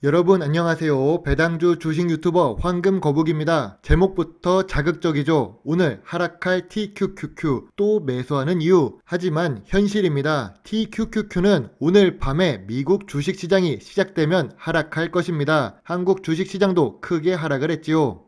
여러분 안녕하세요. 배당주 주식 유튜버 황금거북입니다. 제목부터 자극적이죠. 오늘 하락할 TQQQ 또 매수하는 이유. 하지만 현실입니다. TQQQ는 오늘 밤에 미국 주식시장이 시작되면 하락할 것입니다. 한국 주식시장도 크게 하락을 했지요.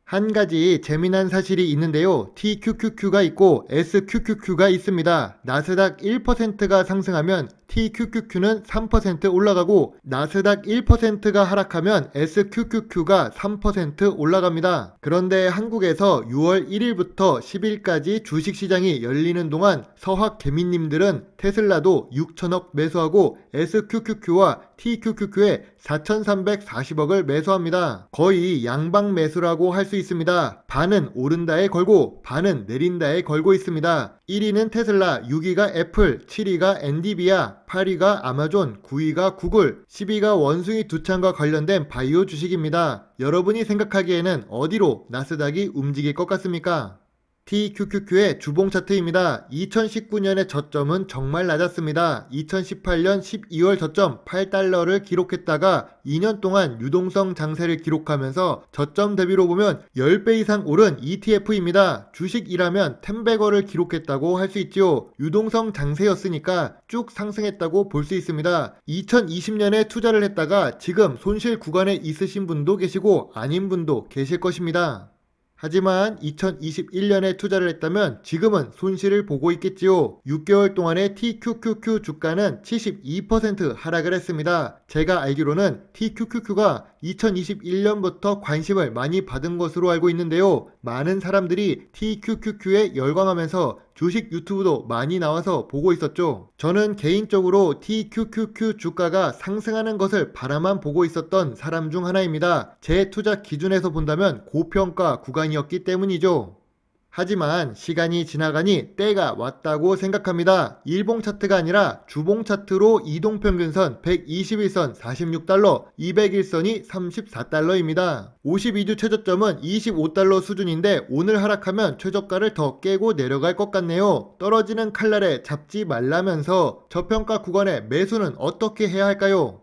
한 가지 재미난 사실이 있는데요. TQQQ가 있고 SQQQ가 있습니다. 나스닥 1%가 상승하면 TQQQ는 3% 올라가고 나스닥 1%가 하락하면 SQQQ가 3% 올라갑니다. 그런데 한국에서 6월 1일부터 10일까지 주식시장이 열리는 동안 서학개미님들은 테슬라도 6천억 매수하고 SQQQ와 TQQQ에 4,340억을 매수합니다. 거의 양방 매수라고 할 수 있습니다. 반은 오른다에 걸고 반은 내린다에 걸고 있습니다. 1위는 테슬라, 6위가 애플, 7위가 엔비디아, 8위가 아마존, 9위가 구글, 10위가 원숭이 두창과 관련된 바이오 주식입니다. 여러분이 생각하기에는 어디로 나스닥이 움직일 것 같습니까? TQQQ의 주봉 차트입니다. 2019년의 저점은 정말 낮았습니다. 2018년 12월 저점 8달러를 기록했다가 2년 동안 유동성 장세를 기록하면서 저점 대비로 보면 10배 이상 오른 ETF입니다. 주식이라면 텐베거를 기록했다고 할 수 있죠. 유동성 장세였으니까 쭉 상승했다고 볼 수 있습니다. 2020년에 투자를 했다가 지금 손실 구간에 있으신 분도 계시고 아닌 분도 계실 것입니다. 하지만 2021년에 투자를 했다면 지금은 손실을 보고 있겠지요. 6개월 동안의 TQQQ 주가는 72% 하락을 했습니다. 제가 알기로는 TQQQ가 2021년부터 관심을 많이 받은 것으로 알고 있는데요. 많은 사람들이 TQQQ에 열광하면서 주식 유튜브도 많이 나와서 보고 있었죠. 저는 개인적으로 TQQQ 주가가 상승하는 것을 바라만 보고 있었던 사람 중 하나입니다. 제 투자 기준에서 본다면 고평가 구간이었기 때문이죠. 하지만 시간이 지나가니 때가 왔다고 생각합니다. 일봉 차트가 아니라 주봉 차트로 이동평균선 121선 46달러, 201선이 34달러입니다. 52주 최저점은 25달러 수준인데 오늘 하락하면 최저가를 더 깨고 내려갈 것 같네요. 떨어지는 칼날에 잡지 말라면서 저평가 구간에 매수는 어떻게 해야 할까요?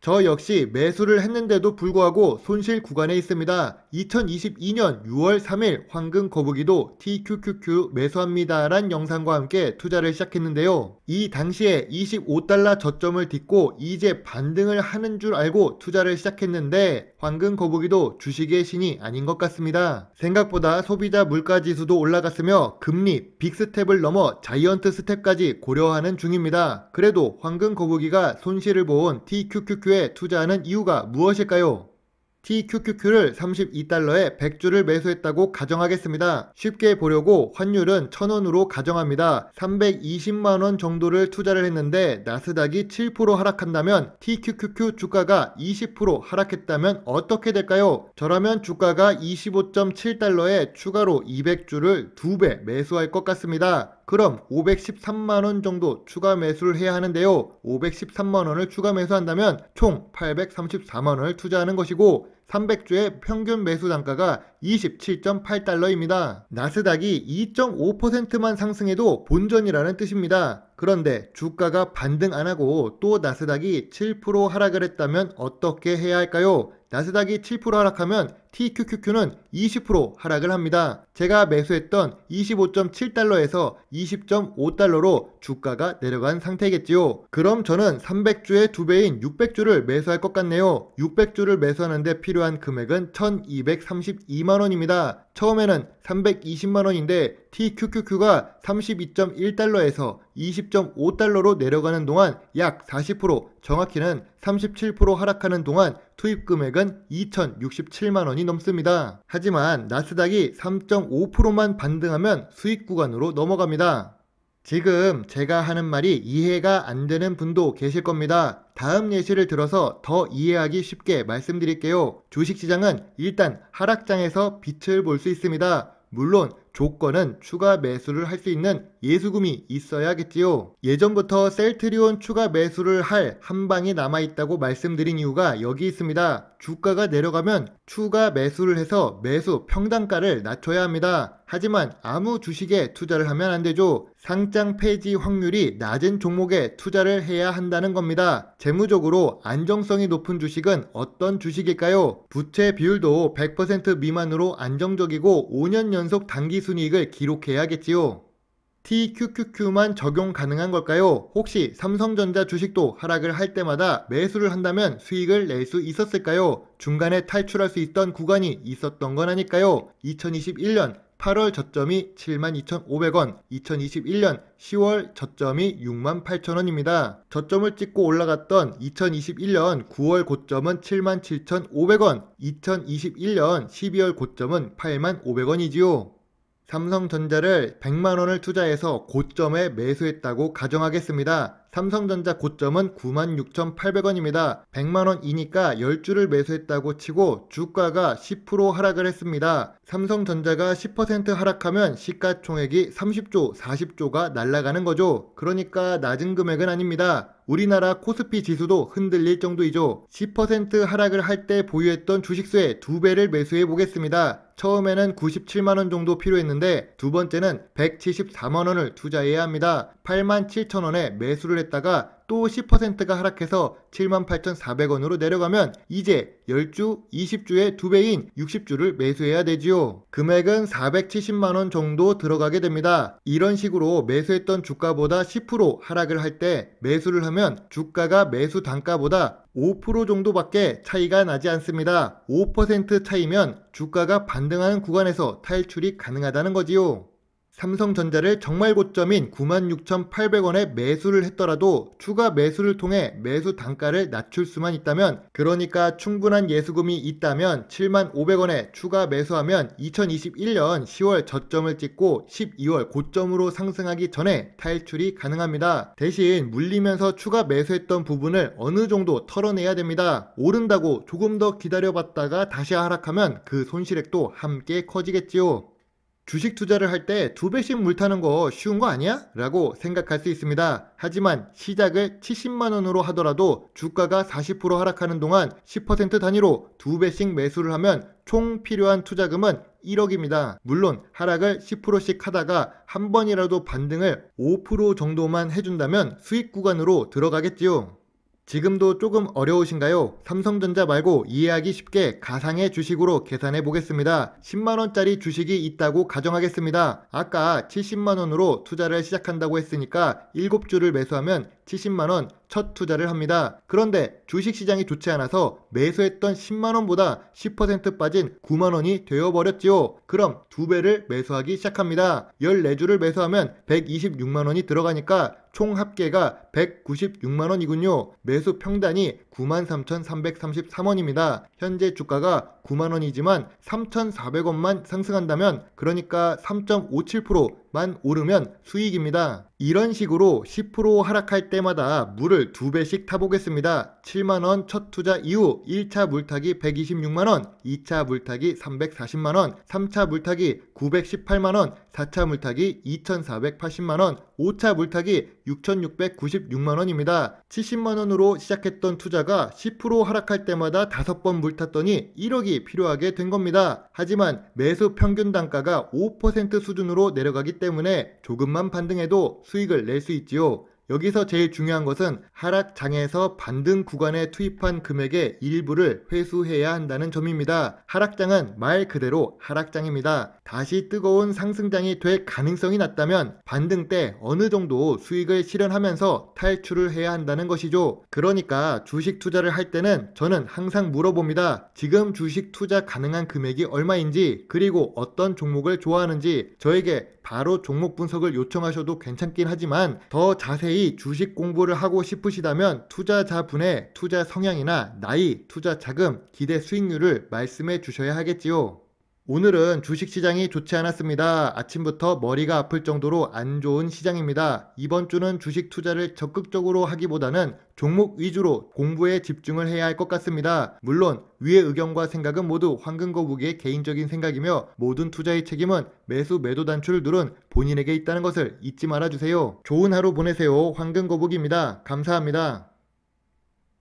저 역시 매수를 했는데도 불구하고 손실 구간에 있습니다. 2022년 6월 3일 황금거북이도 TQQQ 매수합니다 란 영상과 함께 투자를 시작했는데요. 이 당시에 25달러 저점을 딛고 이제 반등을 하는 줄 알고 투자를 시작했는데 황금거북이도 주식의 신이 아닌 것 같습니다. 생각보다 소비자 물가지수도 올라갔으며 금리 빅스텝을 넘어 자이언트 스텝까지 고려하는 중입니다. 그래도 황금거북이가 손실을 본 TQQQ에 투자하는 이유가 무엇일까요? TQQQ를 32달러에 100주를 매수했다고 가정하겠습니다. 쉽게 보려고 환율은 1000원으로 가정합니다. 320만원 정도를 투자를 했는데 나스닥이 7% 하락한다면 TQQQ 주가가 20% 하락했다면 어떻게 될까요? 저라면 주가가 25.7달러에 추가로 200주를 2배 매수할 것 같습니다. 그럼 513만원 정도 추가 매수를 해야 하는데요. 513만원을 추가 매수한다면 총 834만원을 투자하는 것이고 300주의 평균 매수 단가가 27.8달러입니다. 나스닥이 2.5%만 상승해도 본전이라는 뜻입니다. 그런데 주가가 반등 안하고 또 나스닥이 7% 하락을 했다면 어떻게 해야 할까요? 나스닥이 7% 하락하면 TQQQ는 20% 하락을 합니다. 제가 매수했던 25.7달러에서 20.5달러로 주가가 내려간 상태겠지요. 그럼 저는 300주의 2배인 600주를 매수할 것 같네요. 600주를 매수하는데 필요한 금액은 1232만원입니다. 처음에는 320만원인데 TQQQ가 32.1달러에서 20.5달러로 내려가는 동안 약 40%, 정확히는 37% 하락하는 동안 투입 금액은 2067만원이 넘습니다. 하지만 나스닥이 3.5%만 반등하면 수익 구간으로 넘어갑니다. 지금 제가 하는 말이 이해가 안 되는 분도 계실 겁니다. 다음 예시를 들어서 더 이해하기 쉽게 말씀드릴게요. 주식시장은 일단 하락장에서 빛을 볼 수 있습니다. 물론 조건은 추가 매수를 할 수 있는 예수금이 있어야겠지요. 예전부터 셀트리온 추가 매수를 할 한 방이 남아있다고 말씀드린 이유가 여기 있습니다. 주가가 내려가면 추가 매수를 해서 매수 평단가를 낮춰야 합니다. 하지만 아무 주식에 투자를 하면 안 되죠. 상장 폐지 확률이 낮은 종목에 투자를 해야 한다는 겁니다. 재무적으로 안정성이 높은 주식은 어떤 주식일까요? 부채 비율도 100% 미만으로 안정적이고 5년 연속 단기 순이익을 기록해야겠지요. TQQQ만 적용 가능한 걸까요? 혹시 삼성전자 주식도 하락을 할 때마다 매수를 한다면 수익을 낼 수 있었을까요? 중간에 탈출할 수 있던 구간이 있었던 건 아닐까요? 2021년 8월 저점이 72,500원, 2021년 10월 저점이 68,000원입니다. 저점을 찍고 올라갔던 2021년 9월 고점은 77,500원, 2021년 12월 고점은 8500원이지요. 삼성전자를 100만원을 투자해서 고점에 매수했다고 가정하겠습니다. 삼성전자 고점은 96,800원입니다. 100만원이니까 10주를 매수했다고 치고 주가가 10% 하락을 했습니다. 삼성전자가 10% 하락하면 시가총액이 30조, 40조가 날아가는 거죠. 그러니까 낮은 금액은 아닙니다. 우리나라 코스피 지수도 흔들릴 정도이죠. 10% 하락을 할 때 보유했던 주식수의 2배를 매수해 보겠습니다. 처음에는 97만원 정도 필요했는데 두 번째는 174만원을 투자해야 합니다. 87,000원에 매수를 했다가 또 10%가 하락해서 78,400원으로 내려가면 이제 10주, 20주의 2배인 60주를 매수해야 되지요. 금액은 470만원 정도 들어가게 됩니다. 이런 식으로 매수했던 주가보다 10% 하락을 할 때 매수를 하면 주가가 매수 단가보다 5% 정도밖에 차이가 나지 않습니다. 5% 차이면 주가가 반등하는 구간에서 탈출이 가능하다는 거지요. 삼성전자를 정말 고점인 96,800원에 매수를 했더라도 추가 매수를 통해 매수 단가를 낮출 수만 있다면, 그러니까 충분한 예수금이 있다면 75,500원에 추가 매수하면 2021년 10월 저점을 찍고 12월 고점으로 상승하기 전에 탈출이 가능합니다. 대신 물리면서 추가 매수했던 부분을 어느 정도 털어내야 됩니다. 오른다고 조금 더 기다려봤다가 다시 하락하면 그 손실액도 함께 커지겠지요. 주식 투자를 할 때 2배씩 물타는 거 쉬운 거 아니야? 라고 생각할 수 있습니다. 하지만 시작을 70만원으로 하더라도 주가가 40% 하락하는 동안 10% 단위로 2배씩 매수를 하면 총 필요한 투자금은 1억입니다. 물론 하락을 10%씩 하다가 한 번이라도 반등을 5% 정도만 해준다면 수익 구간으로 들어가겠지요. 지금도 조금 어려우신가요? 삼성전자 말고 이해하기 쉽게 가상의 주식으로 계산해 보겠습니다. 10만원짜리 주식이 있다고 가정하겠습니다. 아까 70만원으로 투자를 시작한다고 했으니까 7주를 매수하면 70만원 첫 투자를 합니다. 그런데 주식시장이 좋지 않아서 매수했던 10만원보다 10% 빠진 9만원이 되어버렸지요. 그럼 2배를 매수하기 시작합니다. 14주를 매수하면 126만원이 들어가니까 총 합계가 196만원이군요. 매수 평단이 93,333원입니다. 현재 주가가 9만원이지만 3,400원만 상승한다면, 그러니까 3.57%만 오르면 수익입니다. 이런 식으로 10% 하락할 때마다 물을 2배씩 타보겠습니다. 7만원 첫 투자 이후 1차 물타기 126만원, 2차 물타기 340만원, 3차 물타기 918만원, 4차 물타기 2480만원, 5차 물타기 6696만원입니다. 70만원으로 시작했던 투자가 10% 하락할 때마다 5번 물탔더니 1억이 필요하게 된 겁니다. 하지만 매수 평균 단가가 5% 수준으로 내려가기 때문에 조금만 반등해도 수익을 낼 수 있지요. 여기서 제일 중요한 것은 하락장에서 반등 구간에 투입한 금액의 일부를 회수해야 한다는 점입니다. 하락장은 말 그대로 하락장입니다. 다시 뜨거운 상승장이 될 가능성이 낮다면 반등 때 어느 정도 수익을 실현하면서 탈출을 해야 한다는 것이죠. 그러니까 주식 투자를 할 때는 저는 항상 물어봅니다. 지금 주식 투자 가능한 금액이 얼마인지, 그리고 어떤 종목을 좋아하는지. 저에게 바로 종목 분석을 요청하셔도 괜찮긴 하지만 더 자세히 주식 공부를 하고 싶으시다면 투자자분의 투자 성향이나 나이, 투자 자금, 기대 수익률을 말씀해 주셔야 하겠지요. 오늘은 주식시장이 좋지 않았습니다. 아침부터 머리가 아플 정도로 안 좋은 시장입니다. 이번 주는 주식 투자를 적극적으로 하기보다는 종목 위주로 공부에 집중을 해야 할 것 같습니다. 물론 위의 의견과 생각은 모두 황금거북이의 개인적인 생각이며 모든 투자의 책임은 매수 매도 단추를 누른 본인에게 있다는 것을 잊지 말아주세요. 좋은 하루 보내세요. 황금거북입니다. 감사합니다.